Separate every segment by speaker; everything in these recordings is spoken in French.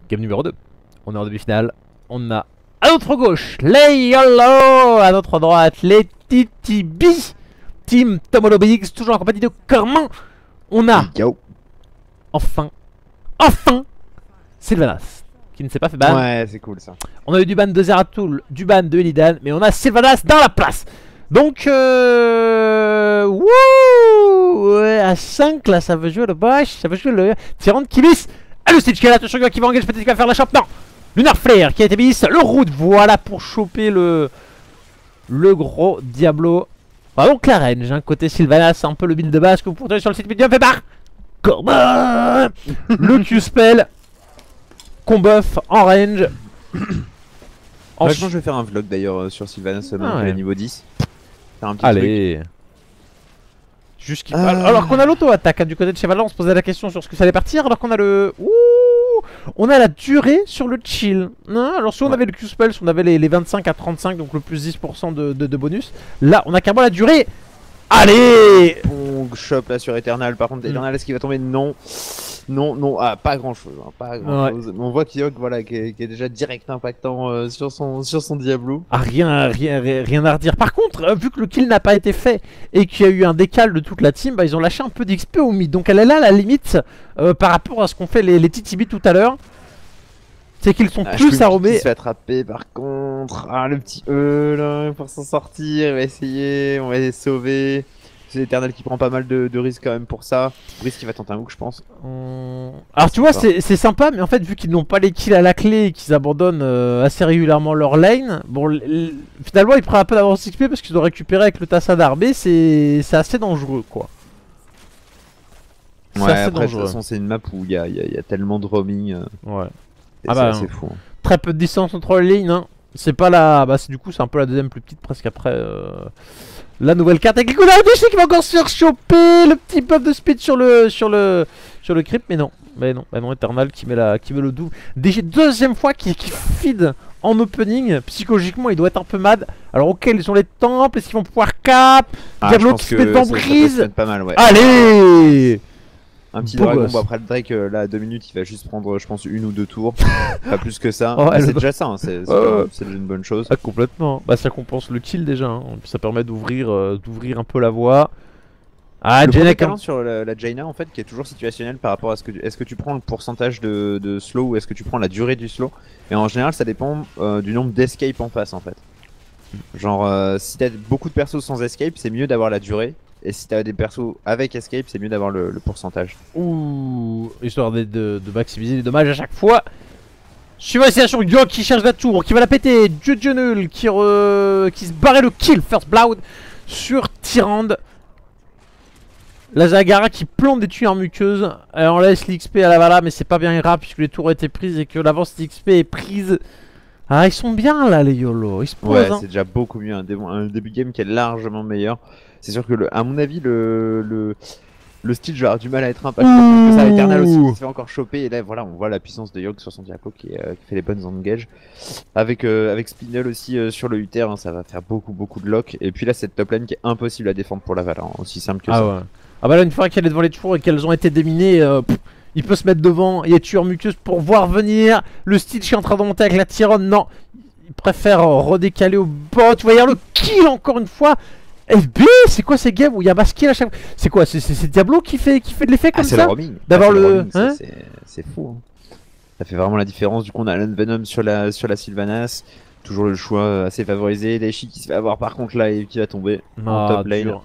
Speaker 1: Game numéro 2. On est en demi-finale. On a à notre gauche les YOLO, à notre droite les TTB. Team Tomolobix, toujours en compagnie de Carmen. On a enfin Sylvanas, qui ne s'est pas fait ban.
Speaker 2: Ouais, c'est cool ça.
Speaker 1: On a eu du ban de Zeratul, du ban de Illidan, mais on a Sylvanas dans la place. Donc, wouh, ouais, à 5 là, ça veut jouer le Bosch, ça veut jouer le Tyrant qui miss. Et le Stitch qui est là, attention qui va engage, peut-être qu'il va faire la champ. Non, Lunar Flare qui a été miss, le Root, voilà pour choper le gros Diablo. Ah, donc la range, hein, côté Sylvanas, c'est un peu le build de base que vous pourrez trouver sur le site Medium fait par Corban. Le Q-Spell qu'on buff en range.
Speaker 2: Franchement, je vais faire un vlog d'ailleurs sur Sylvanas
Speaker 1: ouais.
Speaker 2: niveau 10. Faire un petit
Speaker 1: Allez. Juste alors qu'on a l'auto-attaque hein, du côté de Chevalan, on se posait la question sur ce que ça allait partir. Alors qu'on a le. Ouh, on a la durée sur le chill. Non, alors si on avait le Q-Spell, si on avait les 25 à 35, donc le plus 10% de bonus. Là, on a carrément la durée. Allez,
Speaker 2: on chope là sur Eternal. Par contre, Eternal, est-ce qu'il va tomber? Non. Non, ah, pas grand chose. Hein, pas grand chose. On voit qu'il voilà, qui est déjà direct impactant sur son Diablo.
Speaker 1: Ah, rien à redire. Par contre, vu que le kill n'a pas été fait et qu'il y a eu un décal de toute la team, bah, ils ont lâché un peu d'XP au mid. Donc elle est là à la limite par rapport à ce qu'ont fait les TTB tout à l'heure. C'est qu'ils sont plus arrobés.
Speaker 2: Il se fait attraper par contre. Ah, le petit E là, pour s'en sortir, il va essayer, on va les sauver. C'est l'Eternal qui prend pas mal de risques quand même pour ça. Risque qui va tenter un hook, je pense.
Speaker 1: Alors tu vois, c'est sympa, mais en fait, vu qu'ils n'ont pas les kills à la clé et qu'ils abandonnent assez régulièrement leur lane, bon, finalement, ils prennent un peu d'avance XP parce qu'ils ont récupéré avec le Tassadar, mais c'est assez dangereux quoi.
Speaker 2: Ouais, après, de toute façon, c'est une map où il y a tellement de roaming.
Speaker 1: Ouais.
Speaker 2: Ah bah, c'est fou. Hein.
Speaker 1: Très peu de distance entre les lignes, hein. C'est pas la. Bah, du coup, c'est un peu la deuxième plus petite, presque après. La nouvelle carte avec les coups d'arbitre qui va encore se faire choper le petit buff de speed sur le creep, mais non, Eternal qui met le double. Déjà deuxième fois qu'il feed en opening, psychologiquement il doit être un peu mad. Alors ok, ils ont les temples, est-ce qu'ils vont pouvoir cap? Diablo qui se met dans brise.
Speaker 2: Pas mal, ouais.
Speaker 1: Allez,
Speaker 2: un petit dragon, bon après le Drake là à 2 minutes il va juste prendre je pense 1 ou 2 tours, pas plus que ça, c'est déjà ça, hein. C'est déjà une bonne chose.
Speaker 1: Ah, complètement, bah ça compense le kill déjà, hein. Ça permet d'ouvrir un peu la voie. Ah,
Speaker 2: le talent sur la Jaina en fait qui est toujours situationnel par rapport à est-ce que tu prends le pourcentage de slow ou est-ce que tu prends la durée du slow, et en général ça dépend du nombre d'escape en face en fait. Genre si t'as beaucoup de persos sans escape c'est mieux d'avoir la durée. Et si t'as des persos avec escape, c'est mieux d'avoir le pourcentage.
Speaker 1: Ouh, histoire de maximiser les dommages à chaque fois. Sur Yo qui cherche la tour, qui va la péter. Dieu nul qui se barrait le kill first blood sur Tyrande. La Zagara qui plante des tuyaux en muqueuse. On laisse l'XP à la Vala, mais c'est pas bien grave puisque les tours ont été prises et que l'avance d'XP est prise. Ah, ils sont bien là les YOLO, ils se posent.
Speaker 2: Ouais, c'est déjà beaucoup mieux, un début de game qui est largement meilleur. C'est sûr que, à mon avis, le style je vais avoir du mal à être impacté. Que ça, Eternal aussi qui se fait encore choper. Et là, voilà, on voit la puissance de Yogg sur son Diablo qui fait les bonnes engages. Avec Spinel aussi sur le Uther, hein, ça va faire beaucoup de lock. Et puis là, cette top lane qui est impossible à défendre pour la Val, hein, aussi simple que ça.
Speaker 1: Ouais. Ah bah là, une fois qu'elle est devant les tours et qu'elles ont été déminées, il peut se mettre devant. Il y a tueur muqueuse pour voir venir. Le Stitch qui est en train de monter avec la Tyrone. Non, il préfère redécaler au bot. Tu vois, le kill encore une fois. FB, c'est quoi ces games où il y a masqué à chaque fois? C'est quoi? C'est Diablo qui fait de l'effet comme ça?
Speaker 2: C'est le roaming.
Speaker 1: D'avoir
Speaker 2: c'est fou. Hein. Ça fait vraiment la différence. Du coup, on a Venom sur la Sylvanas. Toujours le choix assez favorisé. Daichi qui se fait avoir par contre là et qui va tomber en top lane.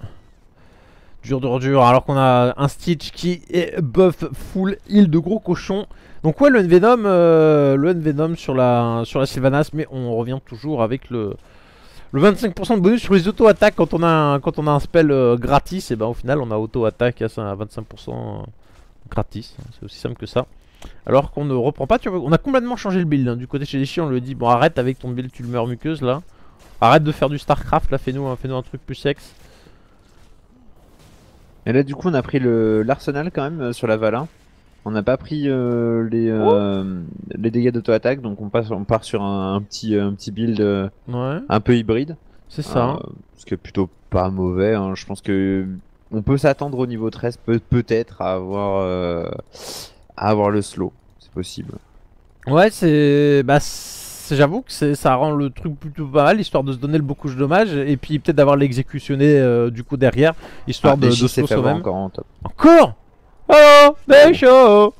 Speaker 1: Dur. Alors qu'on a un Stitch qui est buff full heal de gros cochon. Donc ouais, le Venom sur la Sylvanas, mais on revient toujours avec le 25% de bonus sur les auto-attaques quand on a un spell gratis. Et ben au final on a auto-attaque à 25% gratis. C'est aussi simple que ça. Alors qu'on ne reprend pas, tu vois, on a complètement changé le build, hein. Du côté chez les chiens on lui dit bon arrête avec ton build, tu le meurs muqueuse là. Arrête de faire du Starcraft là, fais-nous un truc plus sexe.
Speaker 2: Et là du coup on a pris l'arsenal quand même sur la Vala. On n'a pas pris les dégâts d'auto-attaque, donc on part sur un petit build un peu hybride.
Speaker 1: C'est ça.
Speaker 2: Ce qui est plutôt pas mauvais, hein. Je pense que on peut s'attendre au niveau 13 peut-être à avoir le slow, c'est possible.
Speaker 1: Ouais, c'est. Bah, j'avoue que ça rend le truc plutôt pas mal, histoire de se donner le beaucoup de dommages, et puis peut-être d'avoir l'exécutionné du coup derrière, histoire de
Speaker 2: Neji
Speaker 1: se
Speaker 2: s'est fait
Speaker 1: slow
Speaker 2: avoir
Speaker 1: même.
Speaker 2: encore en top.
Speaker 1: Encore. Oh, des chaud.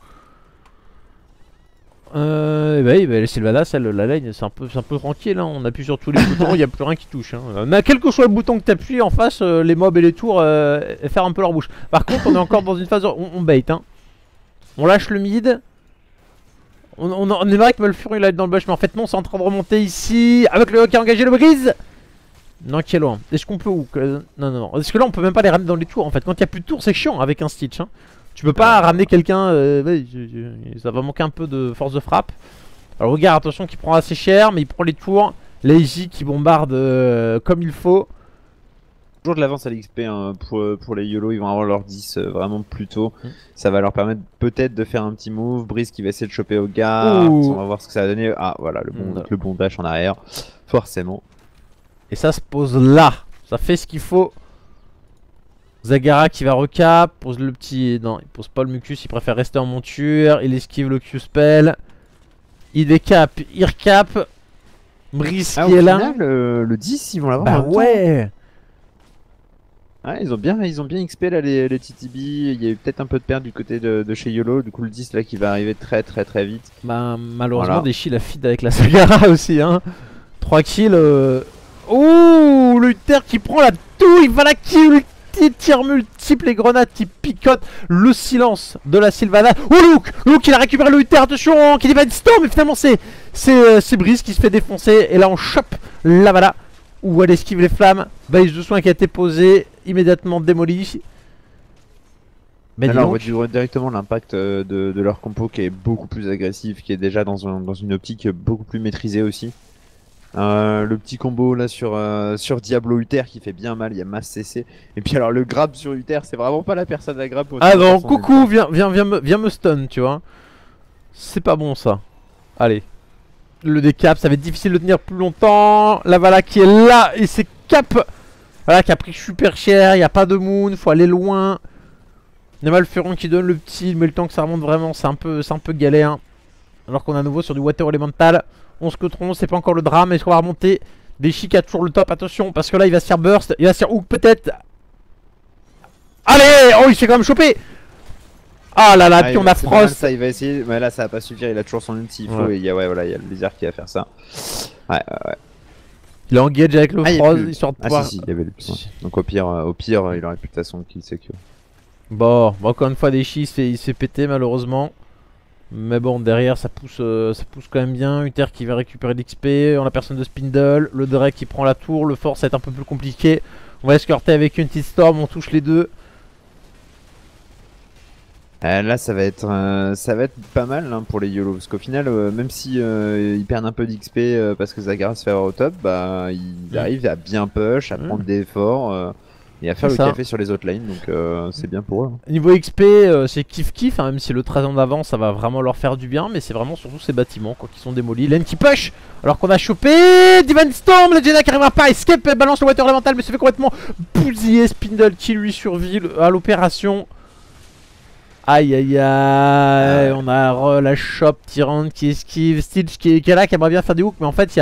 Speaker 1: Bah, les Sylvanas, la lane, c'est un peu tranquille, hein. On appuie sur tous les boutons, il n'y a plus rien qui touche. Hein. Mais quel que soit le bouton que tu appuies en face, les mobs et les tours faire un peu leur bouche. Par contre, on est encore dans une phase où on bait. Hein. On lâche le mid. On aimerait que Malfurion il aille dans le bush, mais en fait, non, c'est en train de remonter ici. Avec le qui a engagé le brise. Non, qui est loin. Est-ce qu'on peut où non. Parce que là, on peut même pas les ramener dans les tours en fait. Quand il n'y a plus de tours, c'est chiant avec un Stitch. Hein. Tu peux pas ramener quelqu'un, ça va manquer un peu de force de frappe. Alors regarde, attention qu'il prend assez cher, mais il prend les tours. Lazy qui bombarde comme il faut.
Speaker 2: Toujours de l'avance à l'XP hein, pour les YOLO, ils vont avoir leur 10 vraiment plus tôt. Ça va leur permettre peut-être de faire un petit move. Breeze qui va essayer de choper au gars. On va voir ce que ça va donner. Ah voilà, le bon dash en arrière, forcément.
Speaker 1: Et ça se pose là, ça fait ce qu'il faut. Zagara qui va recap, pose le petit... Non, il pose pas le mucus, il préfère rester en monture. Il esquive le Q-spell. Il décap, il recap. Brice qui est là.
Speaker 2: Final, le 10, ils vont l'avoir.
Speaker 1: Bah ouais.
Speaker 2: Ah, ils ont bien XP là les TTB. Il y a eu peut-être un peu de perte du côté de chez YOLO. Du coup, le 10 là qui va arriver très vite.
Speaker 1: Bah malheureusement, Deshi la feed avec la Zagara aussi. Hein. 3 kills. Ouh, le Uther qui prend la touille. Voilà qui tire multiple, les grenades qui picotent, le silence de la Sylvana. Oh Luke il a récupéré le Uther, attention, qui divine storm, mais finalement c'est Breeze qui se fait défoncer. Et là on chope la Vala, où elle esquive les flammes. Base de soin qui a été posée, immédiatement démolie.
Speaker 2: Mais alors, on voit directement l'impact de leur compo qui est beaucoup plus agressif, qui est déjà dans une optique beaucoup plus maîtrisée aussi. Le petit combo là sur Diablo Uther qui fait bien mal, il y a masse CC. Et puis alors le grab sur Uther, c'est vraiment pas la personne à grab.
Speaker 1: Ah non, coucou, viens me stun, tu vois. C'est pas bon ça. Allez. Le décap, ça va être difficile de tenir plus longtemps. La Vala qui est là et c'est cap. Voilà, qui a pris super cher, il n'y a pas de moon, faut aller loin. Il y a Malfurion qui donne le petit, mais le temps que ça remonte vraiment, c'est un peu galère. Alors qu'on est à nouveau sur du water elemental. 11 cotrons, c'est pas encore le drame. Est-ce qu'on va remonter? Deshi qui a toujours le top, attention, parce que là il va se faire burst. Il va se faire hook peut-être. Allez. Oh, il se fait quand même choper. Ah là là, puis on a Frost.
Speaker 2: Ça, il va essayer, mais là ça va pas suffire. Il a toujours son ulti, il faut. Et il y a le lézard qui va faire ça. Ouais.
Speaker 1: Il est engage avec le Frost, histoire de pouvoir...
Speaker 2: si, il y avait le petit. Donc au pire, il aurait pu de toute façon kill secure.
Speaker 1: Bon, encore une fois Deshi il se fait péter malheureusement. Mais bon, derrière ça pousse quand même bien. Uther qui va récupérer l'XP, on a personne de Spindle. Le Drake qui prend la tour, le Force ça va être un peu plus compliqué. On va escorter avec une petite Storm, on touche les deux.
Speaker 2: Là ça va être pas mal hein, pour les YOLO. Parce qu'au final, même si ils perdent un peu d'XP parce que Zagara se fait avoir au top, bah ils arrivent à bien push, à prendre des efforts. Et à faire le café sur les autres lanes, donc c'est bien pour eux.
Speaker 1: Niveau XP, c'est kiff, hein, même si le 13 ans d'avant ça va vraiment leur faire du bien, mais c'est vraiment surtout ces bâtiments quoi, qui sont démolis. Lane qui push, alors qu'on a chopé Divine Storm, le Jenna qui arrivera pas, escape, balance le water elemental, mais se fait complètement bousiller. Spindle qui lui survit à l'opération. Aïe, on a la shop, Tyrant qui esquive, Stitch qui est là, qui aimerait bien faire des hooks, mais en fait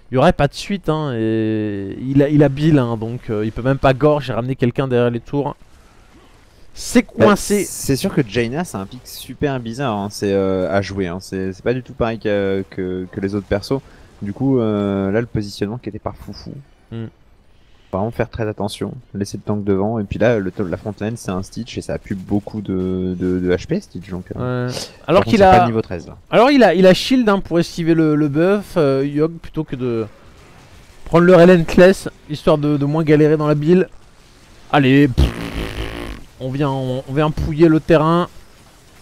Speaker 1: il y aurait pas de suite hein, et il a Bill hein, donc il peut même pas gorge. J'ai ramené quelqu'un derrière les tours. C'est coincé.
Speaker 2: C'est sûr que Jaina c'est un pick super bizarre hein, c'est à jouer hein. C'est pas du tout pareil que les autres persos. Du coup là le positionnement qui était pas foufou. Faut vraiment faire très attention, laisser le tank devant. Et puis là la frontline c'est un Stitch et ça a plus beaucoup de HP Stitch donc
Speaker 1: alors qu'il
Speaker 2: a pas niveau 13 là.
Speaker 1: Alors il a shield hein, pour esquiver le buff Yogg, plutôt que de prendre le relentless histoire de moins galérer dans la build. Allez, on vient pouiller le terrain.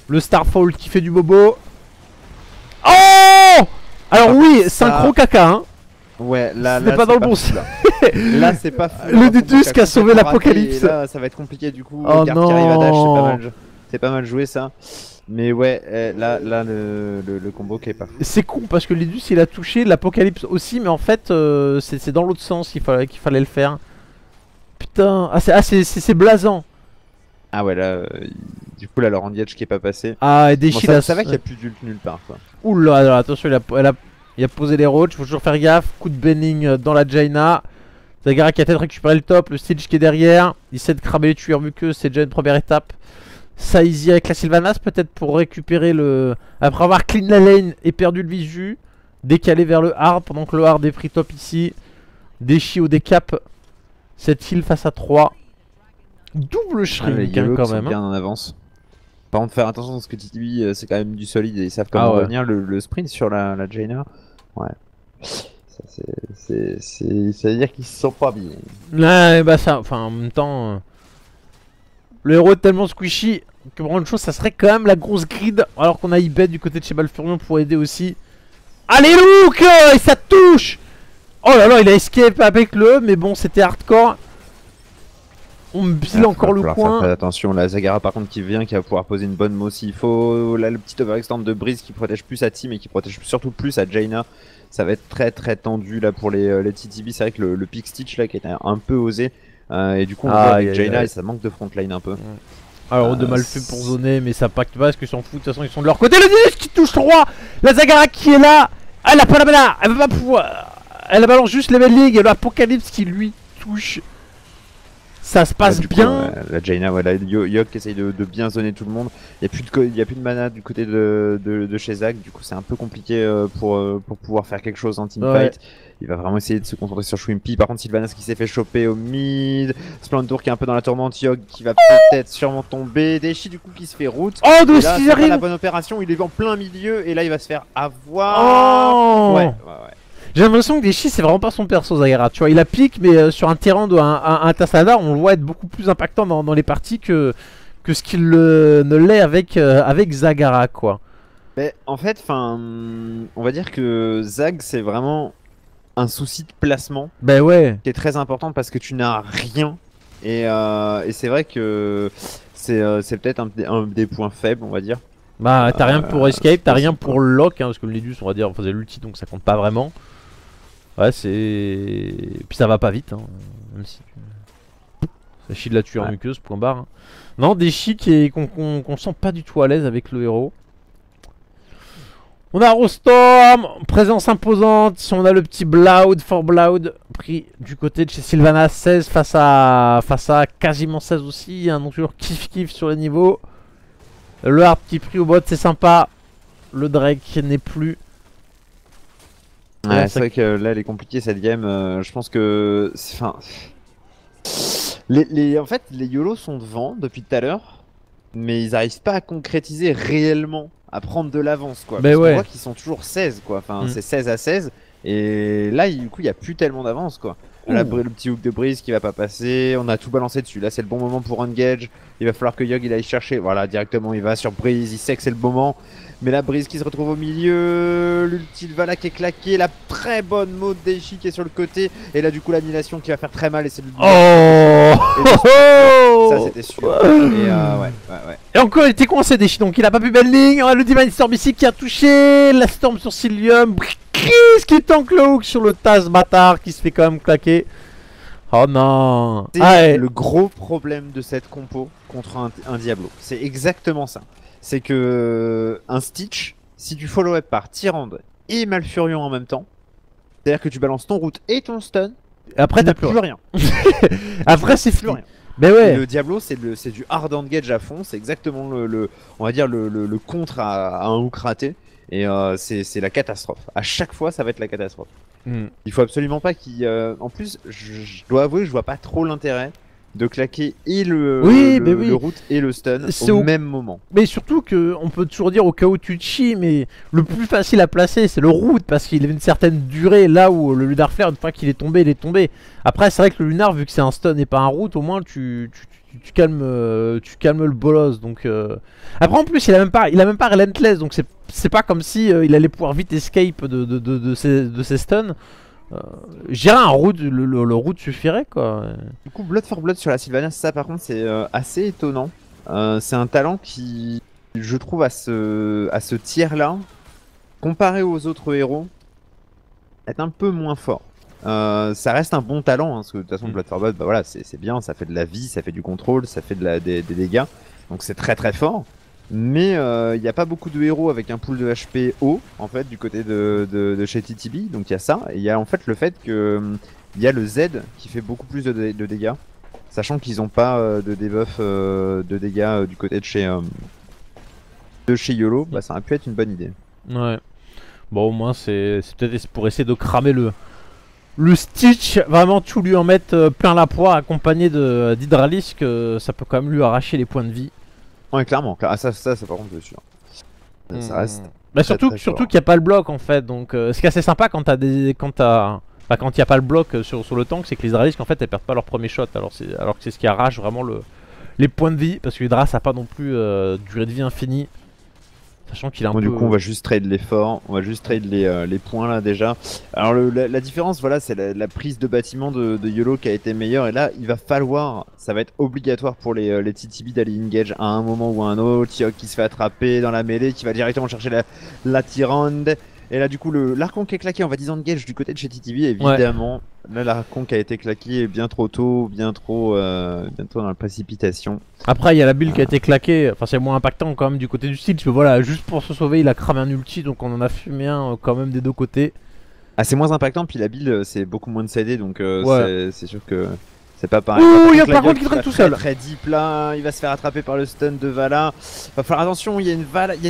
Speaker 1: Le Starfall qui fait du bobo. Oh, alors oui, synchro caca hein.
Speaker 2: Ouais, là
Speaker 1: c'est pas dans le bon sens.
Speaker 2: Là c'est pas fou.
Speaker 1: Le Dutus qui a sauvé l'apocalypse.
Speaker 2: Là ça va être compliqué du coup.
Speaker 1: Oh
Speaker 2: Garde qui arrive à dash, c'est pas mal joué ça. Mais ouais, là le combo qui est pas fou.
Speaker 1: C'est con parce que Lidus il a touché l'apocalypse aussi, mais en fait c'est dans l'autre sens qu'il fallait le faire. Putain, c'est blasant.
Speaker 2: Ah ouais, là, du coup, là, leur engage qui est pas passé.
Speaker 1: Ah, et
Speaker 2: Bon,
Speaker 1: Deshi
Speaker 2: ça va qu'il n'y a plus d'ult nulle part, quoi.
Speaker 1: Oula, alors, attention, il a posé les roaches, faut toujours faire gaffe. Coup de Benning dans la Jaina. Zagara qui a peut-être récupéré le top, le Siege qui est derrière. Il essaie de cramer les tueurs vu que c'est déjà une première étape. Saizi avec la Sylvanas peut-être pour récupérer le... Après avoir clean la lane et perdu le visu. Décalé vers le hard pendant que le hard est pris top ici. Deshi au décap. Cette heal face à 3. Double
Speaker 2: Les
Speaker 1: shrink
Speaker 2: Yellow
Speaker 1: quand
Speaker 2: qui sont
Speaker 1: même.
Speaker 2: bien en avance. Par contre, faire attention à ce que tu dis, c'est quand même du solide et ils savent comment
Speaker 1: Ah ouais.
Speaker 2: revenir. Le sprint sur la Jaina, ouais. Ça veut dire qu'ils se sentent pas bien.
Speaker 1: Ouais, bah ça, enfin en même temps... Le héros est tellement squishy que pour une chose, ça serait quand même la grosse grid. Alors qu'on a eBay du côté de chez Balfurion pour aider aussi. Allez, Luke! Et ça touche! Oh là là, il a escape avec le, mais bon, c'était hardcore. On me bile encore le coin.
Speaker 2: Faire attention, la Zagara par contre qui vient, qui va pouvoir poser une bonne mot s'il faut. Là, le petit overextend de Breeze qui protège plus sa team et qui protège surtout plus sa Jaina. Ça va être très tendu là pour les TTB. C'est vrai que le Pick Stitch là qui était un peu osé. Et du coup, on voit avec Jaina et ça manque de frontline un peu.
Speaker 1: Alors, de mal fait pour zoner, mais ça pacte pas parce qu'ils s'en foutent. De toute façon, ils sont de leur côté. Le Dinesh qui touche 3. La Zagara qui est là. Elle a pas la mana. Elle va pas pouvoir. Elle balance juste level league et l'Apocalypse qui lui touche. Ça se passe bien.
Speaker 2: Coup, la Jaina, voilà, Yogg qui essaye de bien zoner tout le monde. Il n'y a plus de mana du côté de chez Zag. Du coup, c'est un peu compliqué pour pouvoir faire quelque chose en teamfight. Il va vraiment essayer de se concentrer sur Shwimpy. Par contre, Sylvanas qui s'est fait choper au mid. Splendour qui est un peu dans la tourmente. Yogg qui va peut-être sûrement tomber. Deshi du coup qui se fait route.
Speaker 1: Oh, de
Speaker 2: c'est pas la bonne opération. Il est en plein milieu et là il va se faire avoir.
Speaker 1: Oh
Speaker 2: Ouais.
Speaker 1: J'ai l'impression que Deshi c'est vraiment pas son perso Zagara, tu vois, il a pique mais sur un terrain de un Tassadar on le voit être beaucoup plus impactant dans les parties que ce qu'il ne l'est avec Zagara quoi.
Speaker 2: Mais en fait, on va dire que Zag c'est vraiment un souci de placement.
Speaker 1: Ben ouais.
Speaker 2: Qui est très important parce que tu n'as rien et c'est vrai que c'est peut-être un des points faibles on va dire.
Speaker 1: Bah t'as rien pour escape, t'as rien pour lock hein, parce que le Nidus on va dire on faisait l'ulti donc ça compte pas vraiment. Ouais c'est... Puis ça va pas vite hein, même si... Ça chie de la tueur muqueuse, point barre. Hein. Non, des chi qu'on sent pas du tout à l'aise avec le héros. On a Rostorm, présence imposante. On a le petit Bloud, for Bloud, pris du côté de chez Sylvanas, 16 face à quasiment 16 aussi. Un toujours kiff sur les niveaux. Le hard qui pris au bot, c'est sympa. Le Drake n'est plus.
Speaker 2: Ouais, c'est vrai que là, elle est compliquée cette game. Je pense que. Enfin. En fait, les YOLO sont devant depuis tout à l'heure, mais ils n'arrivent pas à concrétiser réellement, à prendre de l'avance quoi. Parce qu'on voit qu'ils sont toujours 16 quoi, enfin c'est 16 à 16, et là du coup il n'y a plus tellement d'avance quoi. Là, le petit hook de Breeze qui va pas passer, on a tout balancé dessus, là c'est le bon moment pour engage, il va falloir que Yogg il aille chercher, voilà directement il va sur Breeze, il sait que c'est le moment. Mais la Breeze qui se retrouve au milieu, l'ulti Vala qui est claqué, la très bonne mode d'Eishi qui est sur le côté, et là du coup l'annihilation qui va faire très mal et c'est le... Ça c'était sûr. Et ouais.
Speaker 1: Et encore il était coincé Deshi donc il a pas pu belle ligne. On a le Divine Storm ici qui a touché, la Storm sur Cillium, Chris qui tank le hook sur le Taz bâtard qui se fait quand même claquer. Oh non.
Speaker 2: C'est le gros problème de cette compo contre un Diablo, c'est exactement ça. C'est que un Stitch, si tu follow up par Tyrande et Malfurion en même temps, c'est-à-dire que tu balances ton route et ton stun,
Speaker 1: après t'as plus rien. Après c'est plus rien. Mais ouais.
Speaker 2: Et le Diablo c'est du hard engage à fond, c'est exactement on va dire le contre à un hook raté, et c'est la catastrophe. À chaque fois ça va être la catastrophe. Il faut absolument pas qu'il... En plus je dois avouer je vois pas trop l'intérêt de claquer et le route et le stun au même moment.
Speaker 1: Mais surtout que on peut toujours dire au cas où tu chi, mais le plus facile à placer c'est le route parce qu'il a une certaine durée, là où le Lunar Flare une fois qu'il est tombé il est tombé. Après c'est vrai que le Lunar vu que c'est un stun et pas un route, au moins tu calmes le bolos donc après en plus il a même pas relentless donc c'est pas comme si il allait pouvoir vite escape de ses stuns. J'irais un route, le route suffirait quoi.
Speaker 2: Du coup Blood for Blood sur la Sylvanas, ça par contre c'est assez étonnant. C'est un talent qui je trouve à ce tiers là, comparé aux autres héros, est un peu moins fort. Ça reste un bon talent, hein, parce que de toute façon,
Speaker 1: Mm.
Speaker 2: Blood for Blood, bah voilà, c'est bien, ça fait de la vie, ça fait du contrôle, ça fait des dégâts, donc c'est très très fort. Mais il n'y a pas beaucoup de héros avec un pool de HP haut, en fait, du côté de chez TTB, donc il y a ça, et il y a en fait le fait que il y a le Z qui fait beaucoup plus de dégâts, sachant qu'ils n'ont pas de debuff de dégâts du côté de chez YOLO, bah ça aurait pu être une bonne idée.
Speaker 1: Ouais. Bon, au moins, c'est peut-être pour essayer de cramer le Stitch. Vraiment, tout lui en mettre plein la poire, accompagné d'Hydralisk, que ça peut quand même lui arracher les points de vie.
Speaker 2: Ouais, clairement, ah, ça par contre, je suis sûr. Ça reste.
Speaker 1: Bah,
Speaker 2: très,
Speaker 1: surtout
Speaker 2: très
Speaker 1: qu'il
Speaker 2: fort.
Speaker 1: n'y a pas le bloc en fait. Donc, ce qui est assez sympa quand t'as bah, quand il n'y a pas le bloc sur le tank, c'est que les Hydralisk en fait elles perdent pas leur premier shot. Alors que c'est ce qui arrache vraiment les points de vie. Parce que Hydra ça n'a pas non plus durée de vie infinie. Sachant qu'il a un
Speaker 2: Bon,
Speaker 1: peu.
Speaker 2: du coup, on va juste trade l'effort, on va juste trade les points là déjà. Alors, la différence, voilà, c'est la prise de bâtiment de YOLO qui a été meilleure. Et là, il va falloir, ça va être obligatoire pour les TTB d'aller engage à un moment ou à un autre. Yogg qui se fait attraper dans la mêlée, qui va directement chercher la Tyrande. Et là, du coup, l'Archon qui est claqué, on va disengage du côté de chez TTB, évidemment. Là, l'Archon qui a été claqué bien trop tôt, bien trop dans la précipitation.
Speaker 1: Après, il y a la build qui a été claquée. Enfin, c'est moins impactant quand même du côté du Stitch. Mais voilà, juste pour se sauver, il a cramé un ulti. Donc, on en a fumé un quand même des deux côtés.
Speaker 2: Ah, c'est moins impactant, puis la build, c'est beaucoup moins de CD, donc
Speaker 1: Ouais.
Speaker 2: c'est sûr que c'est pas pareil.
Speaker 1: Ouh, il y a
Speaker 2: Contre
Speaker 1: par
Speaker 2: la
Speaker 1: contre qui
Speaker 2: Yogg
Speaker 1: traîne
Speaker 2: va
Speaker 1: tout seul.
Speaker 2: très deep là, il va se faire attraper par le stun de Vala. Va falloir attention, il y a une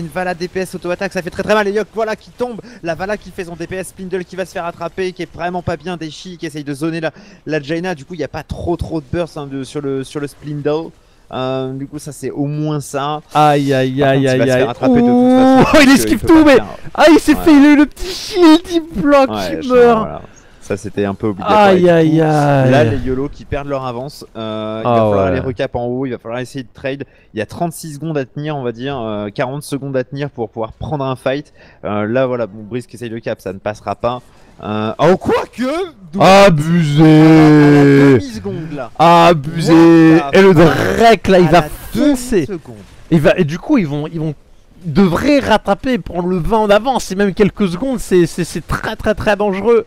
Speaker 2: Vala DPS auto-attaque, ça fait très très mal. Et Yogg, voilà, qui tombe. La Vala qui fait son DPS, Spindle qui va se faire attraper, qui est vraiment pas bien. Deshi qui essaye de zoner la Jaina. Du coup, il n'y a pas trop de burst hein, sur le Spindle. Du coup, ça c'est au moins ça.
Speaker 1: Aïe aïe
Speaker 2: Par contre,
Speaker 1: aïe
Speaker 2: il va
Speaker 1: aïe
Speaker 2: se
Speaker 1: aïe.
Speaker 2: faire attraper de toute
Speaker 1: Ouh,
Speaker 2: façon. parce
Speaker 1: il
Speaker 2: que
Speaker 1: esquive
Speaker 2: peut
Speaker 1: tout,
Speaker 2: pas
Speaker 1: mais.
Speaker 2: faire.
Speaker 1: Ah, il s'est
Speaker 2: Ouais.
Speaker 1: fait le petit shield, il bloque,
Speaker 2: Ouais,
Speaker 1: il meurt.
Speaker 2: voilà. Ça c'était un peu obligatoire.
Speaker 1: Aïe
Speaker 2: Et du
Speaker 1: aïe
Speaker 2: coup,
Speaker 1: aïe.
Speaker 2: là, les YOLO qui perdent leur avance, il va falloir aller recap en haut, il va falloir essayer de trade. Il y a 36 secondes à tenir, on va dire, 40 secondes à tenir pour pouvoir prendre un fight. Là, voilà, bon, Brisk essaye de cap, ça ne passera pas. Oh, quoique
Speaker 1: Abusé.
Speaker 2: demi-seconde là.
Speaker 1: Abusé.
Speaker 2: What the
Speaker 1: Et le
Speaker 2: fuck.
Speaker 1: Drake là, il
Speaker 2: À
Speaker 1: va
Speaker 2: la
Speaker 1: foncer.
Speaker 2: demi-seconde.
Speaker 1: Et du coup, ils devraient rattraper et prendre le 20 en avance. C'est même quelques secondes, c'est très très très dangereux.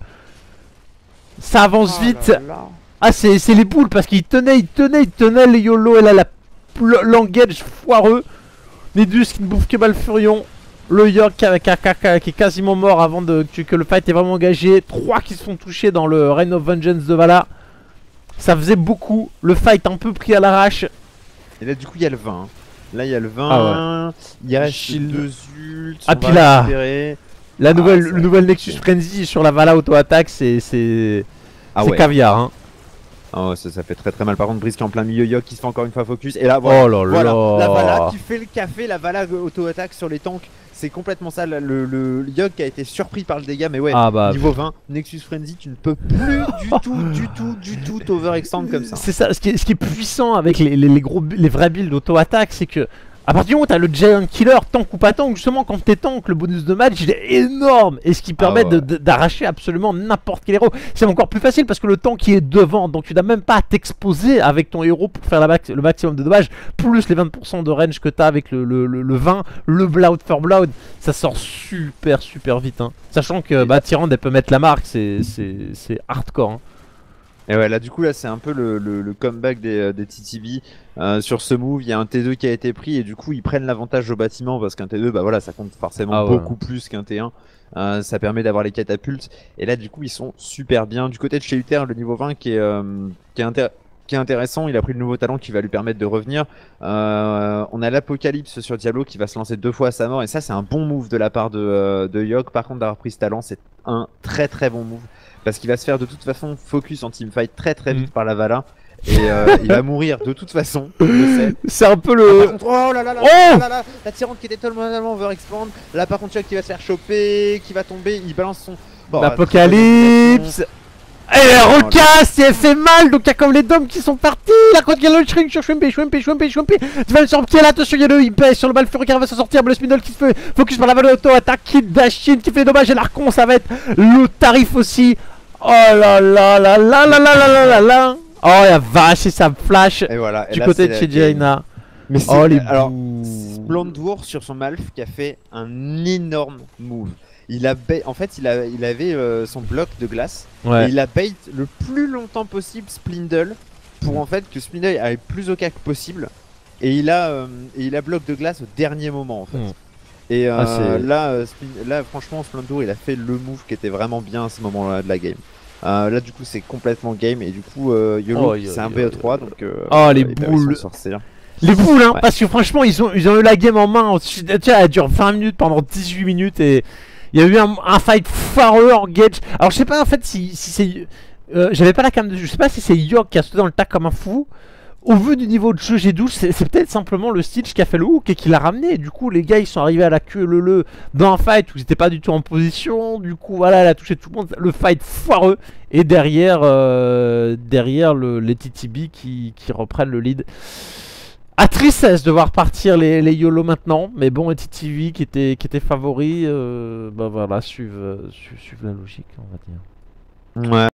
Speaker 1: Ça avance
Speaker 2: Oh
Speaker 1: vite.
Speaker 2: là là.
Speaker 1: Ah, c'est les boules parce qu'ils tenaient les YOLO. Et là, l'engage foireux. Nidus qui ne bouffe que Malfurion. Le Yogg qui est quasiment mort avant que le fight est vraiment engagé. 3 qui se font toucher dans le Reign of Vengeance de Vala. Ça faisait beaucoup. Le fight un peu pris à l'arrache.
Speaker 2: Et là, du coup, il y a le 20. Là, il y a le 20.
Speaker 1: Ah
Speaker 2: Il reste
Speaker 1: Shield.
Speaker 2: 2 ults.
Speaker 1: Ah,
Speaker 2: on
Speaker 1: puis
Speaker 2: va
Speaker 1: là.
Speaker 2: récupérer.
Speaker 1: La nouvelle,
Speaker 2: ça
Speaker 1: le nouvel Nexus Frenzy sur la Vala auto-attaque, c'est
Speaker 2: Ah ouais.
Speaker 1: caviar. Hein.
Speaker 2: Oh, ça fait très très mal. Par contre, Brisk en plein milieu, Yogg qui se fait encore une fois focus. Et là, voilà,
Speaker 1: Oh là
Speaker 2: voilà,
Speaker 1: là.
Speaker 2: la Vala qui fait le café, la Vala auto-attaque sur les tanks. C'est complètement ça. Le Yogg qui a été surpris par le dégât. Mais ouais,
Speaker 1: Ah bah.
Speaker 2: niveau 20, Nexus Frenzy, tu ne peux plus du tout t'overextend comme ça.
Speaker 1: C'est ça, ce qui est puissant avec les vrais builds d'auto-attaque, c'est que à partir du moment où t'as le Giant Killer, tank ou pas tank, justement quand t'es tank, le bonus de match il est énorme. Et ce qui permet
Speaker 2: ouais.
Speaker 1: d'arracher absolument n'importe quel héros. C'est encore plus facile parce que le tank qui est devant, donc tu n'as même pas à t'exposer avec ton héros pour faire le maximum de dommages. Plus les 20% de range que t'as avec le 20, le Blood for Blood, ça sort super vite. Hein. Sachant que bah, Tyrande elle peut mettre la marque, c'est hardcore. Hein.
Speaker 2: Et ouais, là du coup là c'est un peu le comeback des TTB sur ce move. Il y a un T2 qui a été pris et du coup ils prennent l'avantage au bâtiment parce qu'un T2 bah voilà ça compte forcément beaucoup plus qu'un T1. Ça permet d'avoir les catapultes et là du coup ils sont super bien. Du côté de chez Uther, le niveau 20 qui est intéressant, il a pris le nouveau talent qui va lui permettre de revenir. On a l'Apocalypse sur Diablo qui va se lancer 2 fois à sa mort et ça c'est un bon move de la part de Yogg. Par contre d'avoir pris ce talent c'est un très bon move. Parce qu'il va se faire de toute façon focus en teamfight très vite par la Vala. Et il va mourir de toute façon, on le sait.
Speaker 1: C'est un peu
Speaker 2: Par contre, oh là là là,
Speaker 1: Oh
Speaker 2: là là, la Tyrande qui était totalement overexpand. Là par contre Yogg qui va se faire choper, qui va tomber, il balance son... Bon,
Speaker 1: L'Apocalypse. Elle recasse et elle fait mal, donc il y a comme les dômes qui sont partis. Là, quand il y a le shrink sur Schwempe, tu vas le sortir là, attention, il y a le IP sur le Malfurion qui va se sortir. Le Spindle qui se fait focus par la Vala auto-attaque, qui Dashin qui fait des dommages et l'Archon, ça va être le tarif aussi. Oh là là là là là là là là là là. Oh la vache, et ça flash
Speaker 2: et voilà, et
Speaker 1: du
Speaker 2: là,
Speaker 1: côté de chez Jaina.
Speaker 2: Mais c'est
Speaker 1: Oh les
Speaker 2: alors
Speaker 1: bouts.
Speaker 2: Splendor sur son Malf qui a fait un énorme move. En fait, il avait son bloc de glace. Et
Speaker 1: Ouais.
Speaker 2: il a bait le plus longtemps possible Splindle pour en fait que Splindle aille plus au cac possible. Et il a bloc de glace au dernier moment en fait.
Speaker 1: Mm.
Speaker 2: Et
Speaker 1: Ah, c'est...
Speaker 2: là, franchement, Splendour il a fait le move qui était vraiment bien à ce moment-là de la game. Là, du coup, c'est complètement game. Et du coup, YOLO,
Speaker 1: Oh,
Speaker 2: c'est un BE3. Donc,
Speaker 1: oh, les
Speaker 2: il va
Speaker 1: boules.
Speaker 2: s'en sortir.
Speaker 1: Les boules, hein,
Speaker 2: Ouais.
Speaker 1: parce que franchement, ils ont eu la game en main. Tiens, elle dure 20 minutes pendant 18 minutes et il y a eu un fight foireux en gauge. Alors, je sais pas en fait si c'est. J'avais pas la cam de jeu. Je sais pas si c'est York qui a sauté dans le tas comme un fou. Au vu du niveau de jeu G12, c'est peut-être simplement le Stitch qui a fait le hook et qui l'a ramené. Du coup, les gars ils sont arrivés à la queue le dans un fight où ils étaient pas du tout en position. Du coup, voilà, elle a touché tout le monde. Le fight foireux. Et derrière, les TTB qui reprennent le lead. À tristesse de voir partir les YOLO maintenant, mais bon, et TTV qui était favori, bah voilà, suivent la logique, on va dire.
Speaker 2: Ouais.